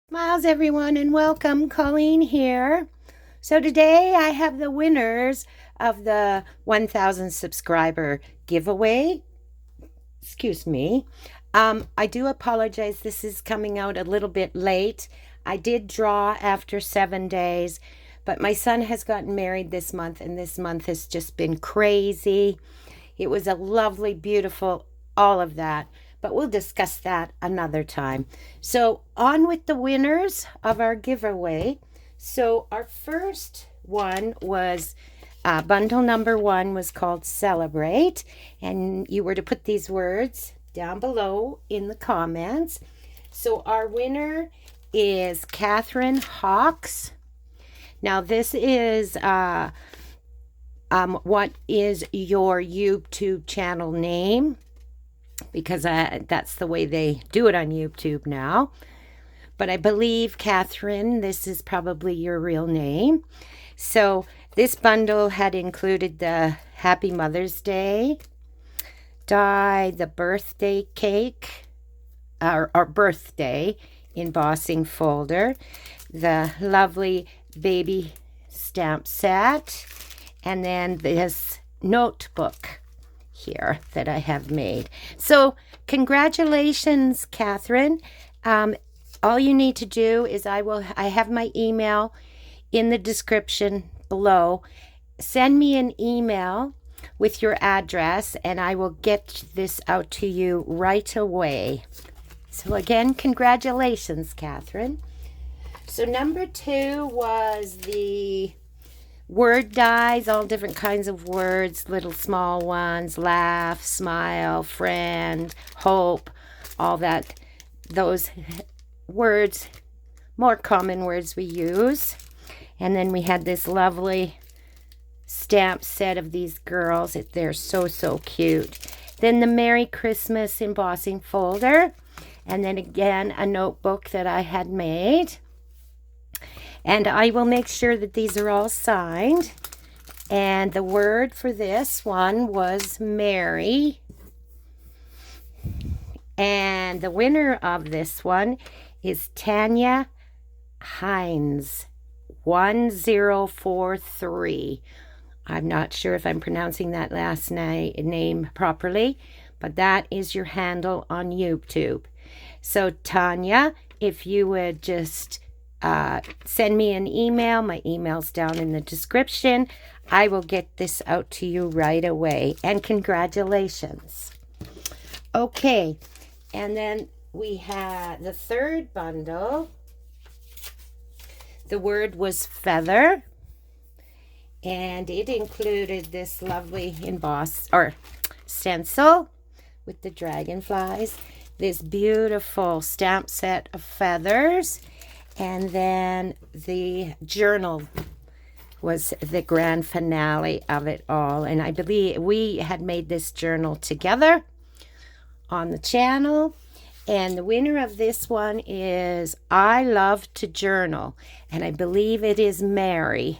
Smiles, everyone, and welcome. Colleen here. So today I have the winners of the 1,000 subscriber giveaway. Excuse me. I do apologize. This is coming out a little bit late. I did draw after 7 days, but my son has gotten married this month, and this month has just been crazy. It was a lovely, beautiful, all of that. But we'll discuss that another time. So on with the winners of our giveaway. So our first one was bundle number 1 was called Celebrate. And you were to put these words down below in the comments. So our winner is Catherine Hawks. Now this is what is your YouTube channel name? Because that's the way they do it on YouTube now. But I believe, Catherine, this is probably your real name. So this bundle had included the Happy Mother's Day die, the birthday cake, or birthday embossing folder, the lovely baby stamp set, and then this notebook here that I have made. So congratulations, Catherine. All you need to do is I have my email in the description below. Send me an email with your address and I will get this out to you right away. So again, congratulations, Catherine. So number 2 was the word dies, all different kinds of words, little small ones, laugh, smile, friend, hope, all that, those words, more common words we use. And then we had this lovely stamp set of these girls. They're so cute. Then the Merry Christmas embossing folder. And then again, a notebook that I had made. And I will make sure that these are all signed. And the word for this one was Mary. And the winner of this one is Tanya Hines, 1043. I'm not sure if I'm pronouncing that last name properly, but that is your handle on YouTube. So Tanya, if you would just send me an email. My email's down in the description. I will get this out to you right away. And congratulations. Okay, and then we had the third bundle. The word was feather. And it included this lovely stencil with the dragonflies. This beautiful stamp set of feathers. And then the journal was the grand finale of it all. And I believe we had made this journal together on the channel. And the winner of this one is I Love to Journal. And I believe it is Mary.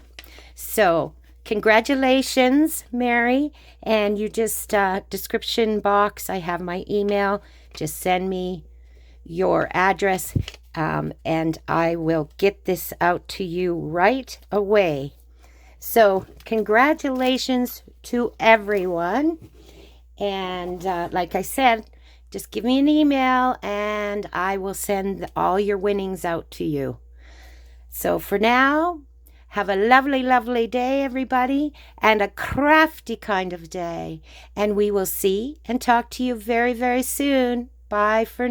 So congratulations, Mary. And you just, description box, I have my email. Just send me your address. And I will get this out to you right away. So congratulations to everyone. And like I said, just give me an email and I will send all your winnings out to you. So for now, have a lovely, lovely day, everybody, and a crafty kind of day. And we will see and talk to you very, very soon. Bye for now.